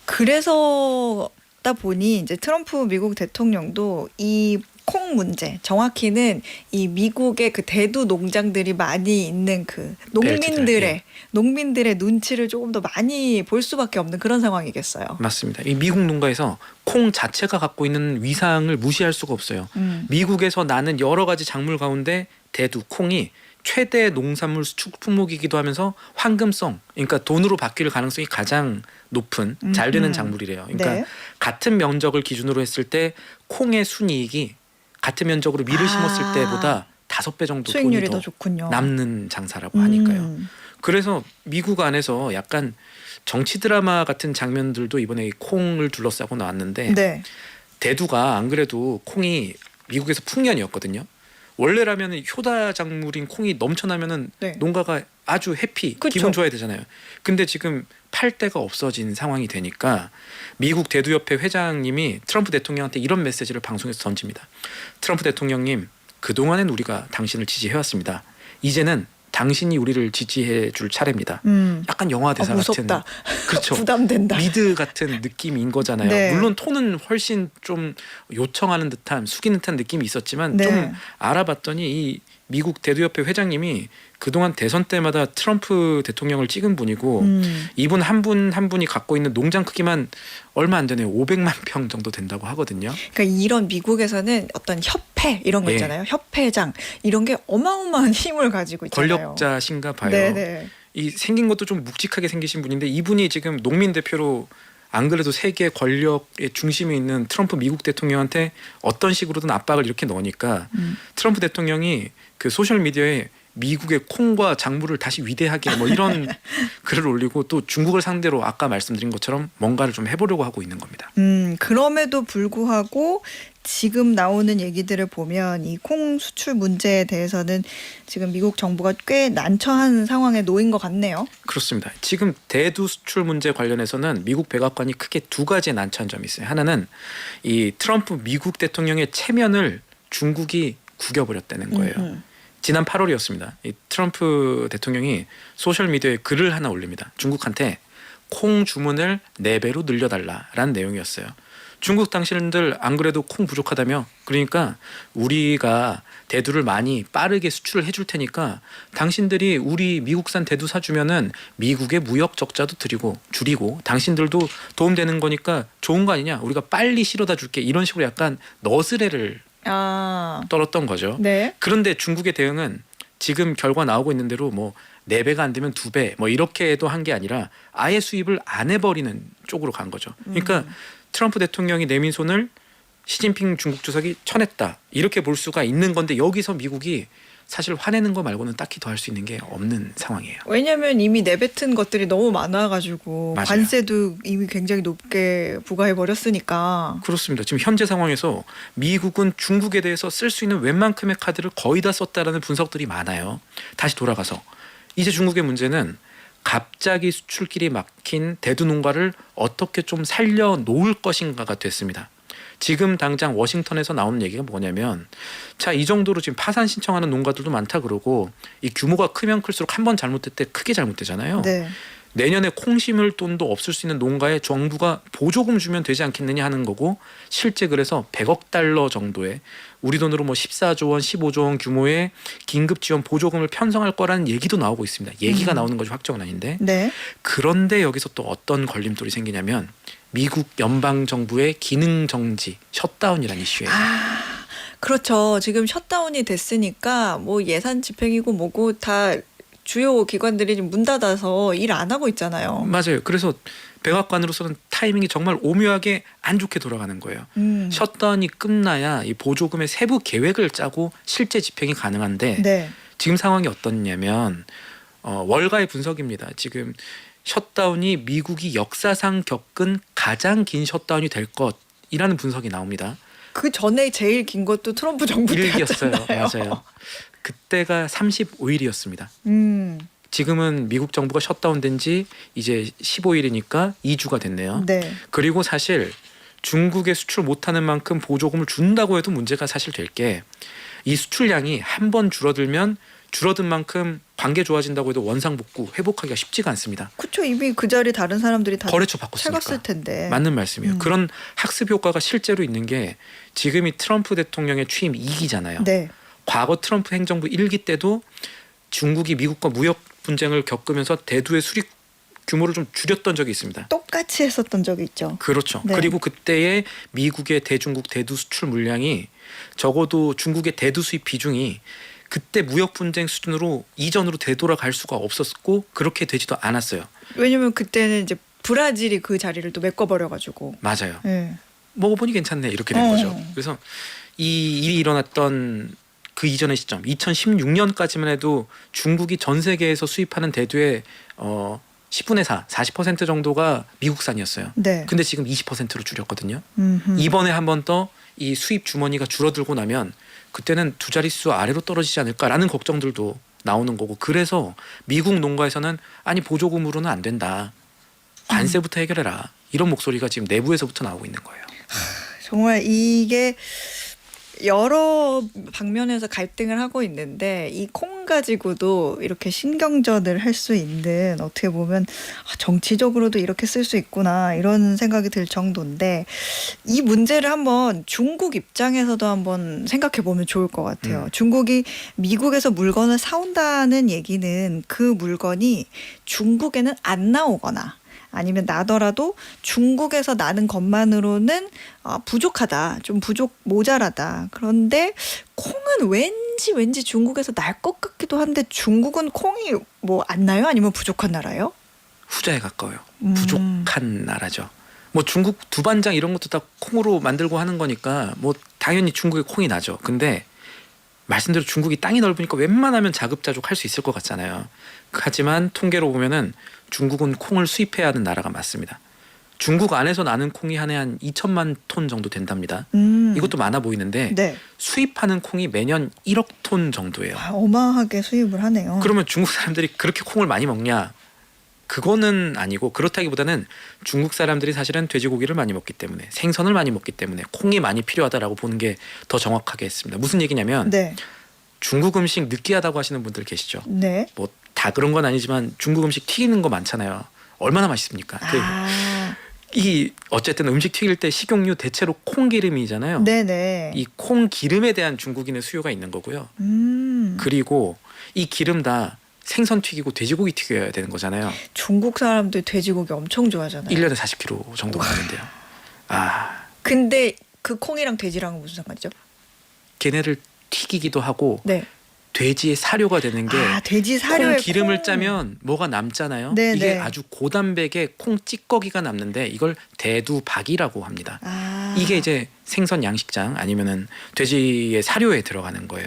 그래서다 보니 이제 트럼프 미국 대통령도 이 콩 문제, 정확히는 이 미국의 그 대두 농장들이 많이 있는 그 농민들의 눈치를 조금 더 많이 볼 수밖에 없는 그런 상황이겠어요. 맞습니다. 이 미국 농가에서 콩 자체가 갖고 있는 위상을 무시할 수가 없어요. 미국에서 나는 여러 가지 작물 가운데 대두, 콩이 최대 농산물 수출 품목이기도 하면서 황금성, 그러니까 돈으로 바뀔 가능성이 가장 높은 잘 되는 작물이래요. 그러니까 네. 같은 면적을 기준으로 했을 때 콩의 순이익이 같은 면적으로 밀을 심었을 때보다 5배 정도 수익률이 돈이 더 더 좋군요. 남는 장사라고 하니까요. 그래서 미국 안에서 약간 정치 드라마 같은 장면들도 이번에 이 콩을 둘러싸고 나왔는데 네. 대두가 안 그래도 콩이 미국에서 풍년이었거든요. 원래라면 효다 작물인 콩이 넘쳐나면은 네. 농가가 아주 해피, 그쵸. 기분 좋아야 되잖아요. 근데 지금 팔 데가 없어진 상황이 되니까 미국 대두협회 회장님이 트럼프 대통령한테 이런 메시지를 방송에서 던집니다. 트럼프 대통령님, 그동안엔 우리가 당신을 지지해왔습니다. 이제는 당신이 우리를 지지해 줄 차례입니다. 약간 영화 대사 무섭다. 같은 그렇죠. 부담된다. 미드 같은 느낌인 거잖아요. 네. 물론 톤은 훨씬 좀 요청하는 듯한 숙이는 듯한 느낌이 있었지만 네. 좀 알아봤더니 이 미국 대두협회 회장님이 그동안 대선 때마다 트럼프 대통령을 찍은 분이고 이분 한 분 한 분이 갖고 있는 농장 크기만 얼마 안 되네요. 500만 평 정도 된다고 하거든요. 그러니까 이런 미국에서는 어떤 협회 이런 거 예. 있잖아요. 협회장 이런 게 어마어마한 힘을 가지고 있잖아요. 권력자신가 봐요. 네네. 이 생긴 것도 좀 묵직하게 생기신 분인데 이분이 지금 농민 대표로 안 그래도 세계 권력의 중심에 있는 트럼프 미국 대통령한테 어떤 식으로든 압박을 이렇게 넣으니까 트럼프 대통령이 그 소셜 미디어에 미국의 콩과 작물을 다시 위대하게 뭐 이런 글을 올리고 또 중국을 상대로 아까 말씀드린 것처럼 뭔가를 좀 해보려고 하고 있는 겁니다. 그럼에도 불구하고 지금 나오는 얘기들을 보면 이 콩 수출 문제에 대해서는 지금 미국 정부가 꽤 난처한 상황에 놓인 것 같네요. 그렇습니다. 지금 대두 수출 문제 관련해서는 미국 백악관이 크게 두 가지의 난처한 점이 있어요. 하나는 이 트럼프 미국 대통령의 체면을 중국이 구겨버렸다는 거예요. 지난 8월이었습니다. 이 트럼프 대통령이 소셜미디어에 글을 하나 올립니다. 중국한테 콩 주문을 4배로 늘려달라라는 내용이었어요. 중국 당신들 안 그래도 콩 부족하다며 그러니까 우리가 대두를 많이 빠르게 수출을 해줄 테니까 당신들이 우리 미국산 대두 사주면은 미국의 무역 적자도 줄이고 당신들도 도움되는 거니까 좋은 거 아니냐 우리가 빨리 실어다 줄게 이런 식으로 약간 너스레를 떨었던 거죠. 네. 그런데 중국의 대응은 지금 결과 나오고 있는 대로 뭐 4배가 안 되면 2배 뭐 이렇게도 한 게 아니라 아예 수입을 안 해버리는 쪽으로 간 거죠. 그러니까 트럼프 대통령이 내민 손을 시진핑 중국 주석이 쳐냈다 이렇게 볼 수가 있는 건데 여기서 미국이 사실 화내는 거 말고는 딱히 더 할 수 있는 게 없는 상황이에요. 왜냐하면 이미 내뱉은 것들이 너무 많아가지고 맞아요. 관세도 이미 굉장히 높게 부과해버렸으니까. 그렇습니다. 지금 현재 상황에서 미국은 중국에 대해서 쓸 수 있는 웬만큼의 카드를 거의 다 썼다라는 분석들이 많아요. 다시 돌아가서 이제 중국의 문제는 갑자기 수출길이 막힌 대두 농가를 어떻게 좀 살려놓을 것인가가 됐습니다. 지금 당장 워싱턴에서 나오는 얘기가 뭐냐면 자, 이 정도로 지금 파산 신청하는 농가들도 많다 그러고 이 규모가 크면 클수록 한 번 잘못될 때 크게 잘못되잖아요. 네. 내년에 콩 심을 돈도 없을 수 있는 농가에 정부가 보조금 주면 되지 않겠느냐 하는 거고 실제 그래서 100억 달러 정도의 우리 돈으로 뭐 14조 원, 15조 원 규모의 긴급 지원 보조금을 편성할 거라는 얘기도 나오고 있습니다. 얘기가 나오는 거지 확정은 아닌데. 네. 그런데 여기서 또 어떤 걸림돌이 생기냐면 미국 연방 정부의 기능 정지, 셧다운이라는 이슈예요. 그렇죠. 지금 셧다운이 됐으니까 뭐 예산 집행이고 뭐고 다 주요 기관들이 지금 문 닫아서 일 안 하고 있잖아요. 맞아요. 그래서 백악관으로서는 타이밍이 정말 오묘하게 안 좋게 돌아가는 거예요. 셧다운이 끝나야 이 보조금의 세부 계획을 짜고 실제 집행이 가능한데 네. 지금 상황이 어떻냐면 월가의 분석입니다. 지금 셧다운이 미국이 역사상 겪은 가장 긴 셧다운이 될 것이라는 분석이 나옵니다. 그 전에 제일 긴 것도 트럼프 정부 일기였어요. 때였잖아요. 맞아요. 그때가 35일이었습니다. 음, 지금은 미국 정부가 셧다운된 지 이제 15일이니까 2주가 됐네요. 네. 그리고 사실 중국에 수출 못하는 만큼 보조금을 준다고 해도 문제가 사실 될 게 이 수출량이 한 번 줄어들면 줄어든 만큼 관계 좋아진다고 해도 원상복구 회복하기가 쉽지가 않습니다. 그쵸. 이미 그 자리 다른 사람들이 다 거래처 바꿨으니까. 채갔을 텐데. 맞는 말씀이에요. 음. 그런 학습 효과가 실제로 있는 게 지금이 트럼프 대통령의 취임 2기잖아요. 네. 과거 트럼프 행정부 1기 때도 중국이 미국과 무역 분쟁을 겪으면서 대두의 수입 규모를 좀 줄였던 적이 있습니다. 똑같이 했었던 적이 있죠. 그렇죠. 네. 그리고 그때의 미국의 대중국 대두 수출 물량이 적어도 중국의 대두 수입 비중이 그때 무역 분쟁 수준으로 이전으로 되돌아갈 수가 없었고 그렇게 되지도 않았어요. 왜냐면 그때는 이제 브라질이 그 자리를 또 메꿔버려가지고. 맞아요. 네. 먹어보니 괜찮네 이렇게 된 거죠. 그래서 이 일이 일어났던 그 이전의 시점 2016년까지만 해도 중국이 전 세계에서 수입하는 대두의 10분의 4, 40% 정도가 미국산이었어요. 네. 근데 지금 20%로 줄였거든요. 음흠. 이번에 한 번 더 이 수입 주머니가 줄어들고 나면 그때는 두 자릿수 아래로 떨어지지 않을까라는 걱정들도 나오는 거고 그래서 미국 농가에서는 아니 보조금으로는 안 된다. 관세부터 해결해라. 이런 목소리가 지금 내부에서부터 나오고 있는 거예요. 정말 이게 여러 방면에서 갈등을 하고 있는데 이 콩 가지고도 이렇게 신경전을 할 수 있는 어떻게 보면 정치적으로도 이렇게 쓸 수 있구나 이런 생각이 들 정도인데 이 문제를 한번 중국 입장에서도 한번 생각해 보면 좋을 것 같아요. 중국이 미국에서 물건을 사온다는 얘기는 그 물건이 중국에는 안 나오거나 아니면 나더라도 중국에서 나는 것만으로는 부족하다. 좀 모자라다. 그런데 콩은 왠지 중국에서 날 것 같기도 한데 중국은 콩이 뭐 안 나요? 아니면 부족한 나라예요? 후자에 가까워요. 부족한 나라죠. 뭐 중국 두반장 이런 것도 다 콩으로 만들고 하는 거니까 뭐 당연히 중국에 콩이 나죠. 근데 말씀대로 중국이 땅이 넓으니까 웬만하면 자급자족할 수 있을 것 같잖아요. 하지만 통계로 보면은 중국은 콩을 수입해야 하는 나라가 맞습니다. 중국 안에서 나는 콩이 한 해 한 2천만 톤 정도 된답니다. 이것도 많아 보이는데 네. 수입하는 콩이 매년 1억 톤 정도예요. 어마어마하게 수입을 하네요. 그러면 중국 사람들이 그렇게 콩을 많이 먹냐? 그거는 아니고 그렇다기보다는 중국 사람들이 사실은 돼지고기를 많이 먹기 때문에 생선을 많이 먹기 때문에 콩이 많이 필요하다라고 보는 게 더 정확하게 했습니다. 무슨 얘기냐면 네. 중국 음식 느끼하다고 하시는 분들 계시죠. 네. 뭐 다 그런 건 아니지만 중국 음식 튀기는 거 많잖아요. 얼마나 맛있습니까? 이 어쨌든 음식 튀길 때 식용유 대체로 콩기름이잖아요. 네네. 이 콩기름에 대한 중국인의 수요가 있는 거고요. 그리고 이 기름 다 생선 튀기고 돼지고기 튀겨야 되는 거잖아요. 중국 사람들 돼지고기 엄청 좋아하잖아요. 1년에 40kg 정도 가는데요. 근데 그 콩이랑 돼지랑은 무슨 상관이죠? 걔네를 튀기기도 하고 네. 돼지의 사료가 되는 게 돼지 사료에 콩 기름을 짜면 뭐가 남잖아요. 네네. 이게 아주 고단백의 콩 찌꺼기가 남는데 이걸 대두박이라고 합니다. 이게 이제 생선 양식장 아니면은 돼지의 사료에 들어가는 거예요.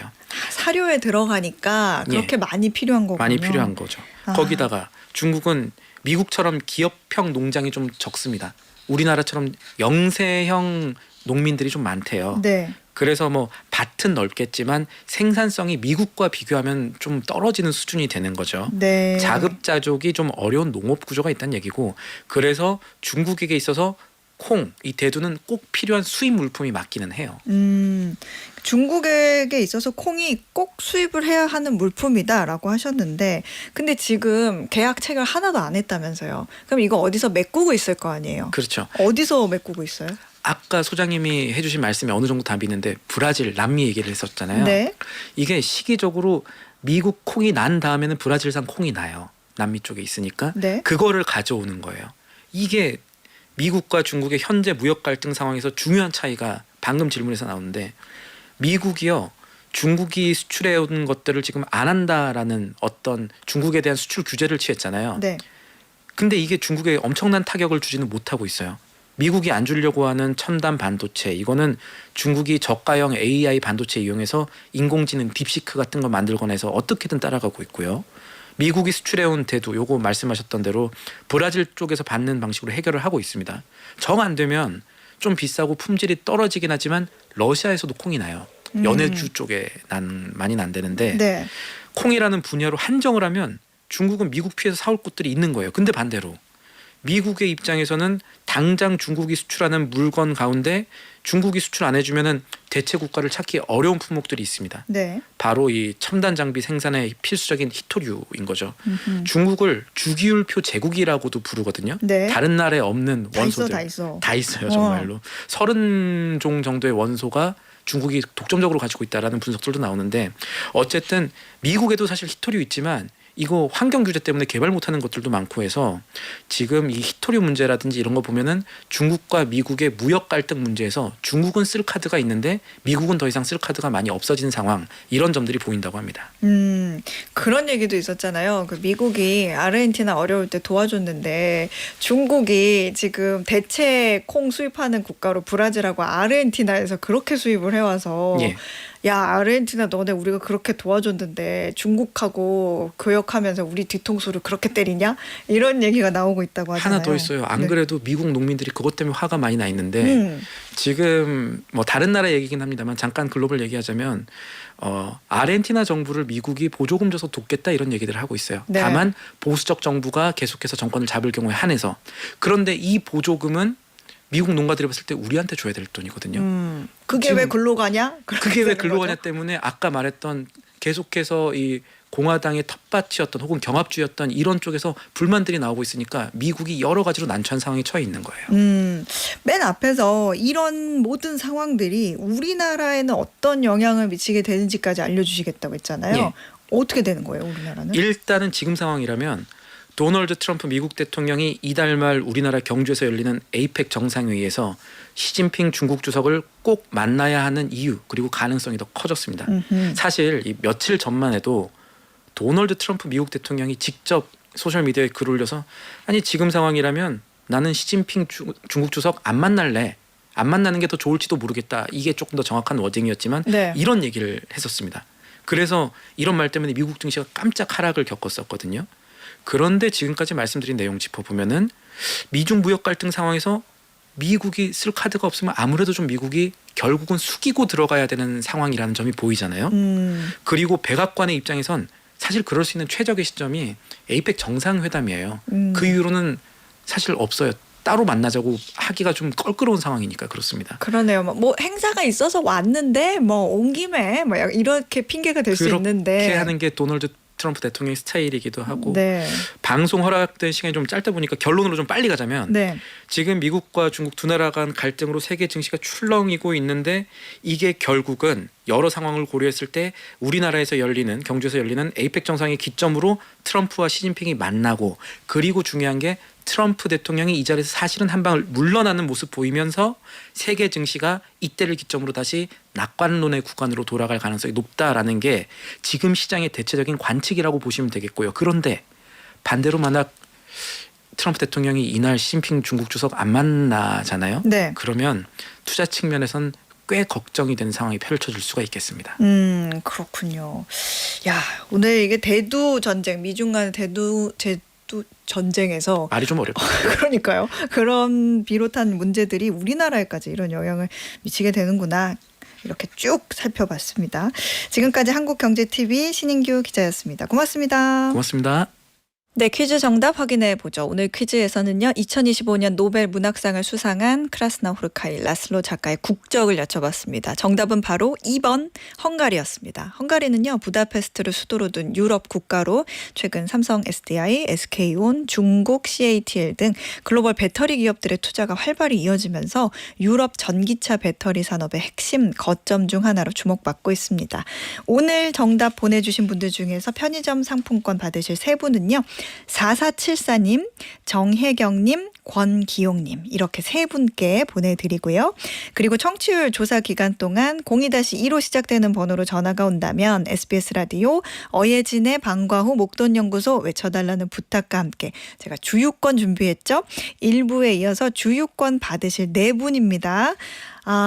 사료에 들어가니까 그렇게 많이 필요한 거군요. 많이 필요한 거죠. 거기다가 중국은 미국처럼 기업형 농장이 좀 적습니다. 우리나라처럼 영세형 농민들이 좀 많대요. 네. 그래서 뭐 밭은 넓겠지만 생산성이 미국과 비교하면 좀 떨어지는 수준이 되는 거죠. 네. 자급자족이 좀 어려운 농업 구조가 있다는 얘기고 그래서 중국에게 있어서 콩, 이 대두는 꼭 필요한 수입 물품이 맞기는 해요. 중국에게 있어서 콩이 꼭 수입을 해야 하는 물품이다라고 하셨는데 근데 지금 계약 체결 하나도 안 했다면서요. 그럼 이거 어디서 메꾸고 있을 거 아니에요. 그렇죠. 어디서 메꾸고 있어요? 아까 소장님이 해주신 말씀에 어느 정도 답이 있는데 브라질, 남미 얘기를 했었잖아요. 네. 이게 시기적으로 미국 콩이 난 다음에는 브라질산 콩이 나요. 남미 쪽에 있으니까 네. 그거를 가져오는 거예요. 이게 미국과 중국의 현재 무역 갈등 상황에서 중요한 차이가 방금 질문에서 나오는데 미국이요. 중국이 수출해온 것들을 지금 안 한다라는 어떤 중국에 대한 수출 규제를 취했잖아요. 네. 근데 이게 중국에 엄청난 타격을 주지는 못하고 있어요. 미국이 안 주려고 하는 첨단 반도체 이거는 중국이 저가형 AI 반도체 이용해서 인공지능 딥시크 같은 거 만들곤 해서 어떻게든 따라가고 있고요. 미국이 수출해온 대두 요거 말씀하셨던 대로 브라질 쪽에서 받는 방식으로 해결을 하고 있습니다. 정 안 되면 좀 비싸고 품질이 떨어지긴 하지만 러시아에서도 콩이 나요. 연해주 쪽에 많이 난다는데 네. 콩이라는 분야로 한정을 하면 중국은 미국 피해서 사올 곳들이 있는 거예요. 근데 반대로 미국의 입장에서는 당장 중국이 수출하는 물건 가운데 중국이 수출 안 해주면은 대체 국가를 찾기 어려운 품목들이 있습니다. 네. 바로 이 첨단 장비 생산에 필수적인 히토류인 거죠. 음흠. 중국을 주기율표 제국이라고도 부르거든요. 네. 다른 나라에 없는 다 있어, 원소들 다 있어. 다 있어요, 정말로. 30종 정도의 원소가 중국이 독점적으로 가지고 있다라는 분석들도 나오는데 어쨌든 미국에도 사실 히토류 있지만 이거 환경 규제 때문에 개발 못하는 것들도 많고 해서 지금 이 히토류 문제라든지 이런 거 보면은 중국과 미국의 무역 갈등 문제에서 중국은 쓸 카드가 있는데 미국은 더 이상 쓸 카드가 많이 없어진 상황 이런 점들이 보인다고 합니다. 그런 얘기도 있었잖아요. 그 미국이 아르헨티나 어려울 때 도와줬는데 중국이 지금 대체 콩 수입하는 국가로 브라질하고 아르헨티나에서 그렇게 수입을 해와서 예. 야 아르헨티나 너네 우리가 그렇게 도와줬는데 중국하고 교역하면서 우리 뒤통수를 그렇게 때리냐 이런 얘기가 나오고 있다고 하잖아요. 하나 더 있어요. 안 네. 그래도 미국 농민들이 그것 때문에 화가 많이 나 있는데 지금 뭐 다른 나라 얘기긴 합니다만 잠깐 글로벌 얘기하자면 아르헨티나 정부를 미국이 보조금 줘서 돕겠다 이런 얘기들을 하고 있어요. 네. 다만 보수적 정부가 계속해서 정권을 잡을 경우에 한해서 그런데 이 보조금은 미국 농가들이 봤을 때 우리한테 줘야 될 돈이거든요. 그게 지금 왜 글로 가냐? 그게 왜 되는 글로 가냐 거죠? 때문에 아까 말했던 계속해서 이 공화당의 텃밭이었던 혹은 경합주였던 이런 쪽에서 불만들이 나오고 있으니까 미국이 여러 가지로 난처한 상황에 처해 있는 거예요. 맨 앞에서 이런 모든 상황들이 우리나라에는 어떤 영향을 미치게 되는지까지 알려주시겠다고 했잖아요. 예. 어떻게 되는 거예요, 우리나라는? 일단은 지금 상황이라면 도널드 트럼프 미국 대통령이 이달 말 우리나라 경주에서 열리는 에이펙 정상회의에서 시진핑 중국 주석을 꼭 만나야 하는 이유 그리고 가능성이 더 커졌습니다. 사실 이 며칠 전만 해도 도널드 트럼프 미국 대통령이 직접 소셜미디어에 글 올려서 아니 지금 상황이라면 나는 시진핑 중국 주석 안 만날래. 안 만나는 게 더 좋을지도 모르겠다. 이게 조금 더 정확한 워딩이었지만 네. 이런 얘기를 했었습니다. 그래서 이런 말 때문에 미국 증시가 깜짝 하락을 겪었었거든요. 그런데 지금까지 말씀드린 내용 짚어보면은 미중 무역 갈등 상황에서 미국이 쓸 카드가 없으면 아무래도 좀 미국이 결국은 숙이고 들어가야 되는 상황이라는 점이 보이잖아요. 그리고 백악관의 입장에선 사실 그럴 수 있는 최적의 시점이 에이펙 정상회담이에요. 그 이후로는 사실 없어요. 따로 만나자고 하기가 좀 껄끄러운 상황이니까 그렇습니다. 그러네요. 뭐 행사가 있어서 왔는데 뭐 온 김에 뭐 약간 이렇게 핑계가 될 수 있는데 그렇게 하는 게 도널드 트럼프 대통령의 스타일이기도 하고 네. 방송 허락된 시간이 좀 짧다 보니까 결론으로 좀 빨리 가자면 네. 지금 미국과 중국 두 나라 간 갈등으로 세계 증시가 출렁이고 있는데 이게 결국은 여러 상황을 고려했을 때 우리나라에서 열리는 경주에서 열리는 에이펙 정상의 기점으로 트럼프와 시진핑이 만나고 그리고 중요한 게 트럼프 대통령이 이 자리에서 사실은 한 방을 물러나는 모습 보이면서 세계 증시가 이때를 기점으로 다시 낙관론의 구간으로 돌아갈 가능성이 높다라는 게 지금 시장의 대체적인 관측이라고 보시면 되겠고요. 그런데 반대로 만약 트럼프 대통령이 이날 시진핑 중국 주석 안 만나잖아요. 네. 그러면 투자 측면에선 꽤 걱정이 되는 상황이 펼쳐질 수가 있겠습니다. 그렇군요. 야, 오늘 이게 대두 전쟁, 미중 간의 대두 전쟁에서 말이 좀 어렵다. 그러니까요. 그런 비롯한 문제들이 우리나라에까지 이런 영향을 미치게 되는구나. 이렇게 쭉 살펴봤습니다. 지금까지 한국경제TV 신인규 기자였습니다. 고맙습니다. 고맙습니다. 네, 퀴즈 정답 확인해 보죠. 오늘 퀴즈에서는요. 2025년 노벨 문학상을 수상한 크라스나 호르카이 라슬로 작가의 국적을 여쭤봤습니다. 정답은 바로 2번 헝가리였습니다. 헝가리는요. 부다페스트를 수도로 둔 유럽 국가로 최근 삼성 SDI, SK온, 중국 CATL 등 글로벌 배터리 기업들의 투자가 활발히 이어지면서 유럽 전기차 배터리 산업의 핵심 거점 중 하나로 주목받고 있습니다. 오늘 정답 보내주신 분들 중에서 편의점 상품권 받으실 세 분은요. 4474님, 정혜경님, 권기용님 이렇게 세 분께 보내드리고요. 그리고 청취율 조사 기간 동안 02-1로 시작되는 번호로 전화가 온다면 SBS 라디오 어예진의 방과 후 목돈연구소 외쳐달라는 부탁과 함께 제가 주유권 준비했죠. 1부에 이어서 주유권 받으실 네 분입니다.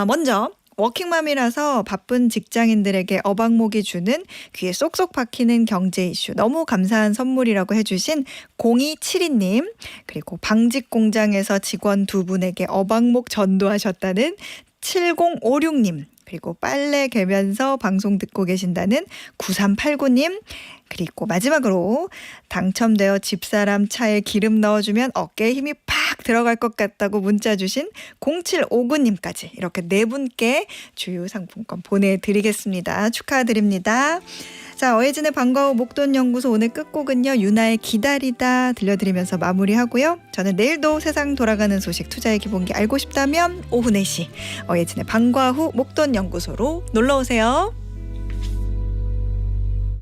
먼저 워킹맘이라서 바쁜 직장인들에게 어방목이 주는 귀에 쏙쏙 박히는 경제 이슈 너무 감사한 선물이라고 해주신 0272님, 그리고 방직 공장에서 직원 2분에게 어방목 전도하셨다는 7056님, 그리고 빨래 개면서 방송 듣고 계신다는 9389님, 그리고 마지막으로 당첨되어 집사람 차에 기름 넣어주면 어깨에 힘이 팍 들어갈 것 같다고 문자 주신 0759님까지 이렇게 4분께 주유 상품권 보내드리겠습니다. 축하드립니다. 자, 어혜진의 방과 후 목돈연구소 오늘 끝곡은요, 유나의 기다리다 들려드리면서 마무리하고요. 저는 내일도 세상 돌아가는 소식, 투자의 기본기 알고 싶다면 오후 4시 어혜진의 방과 후 목돈연구소로 놀러오세요.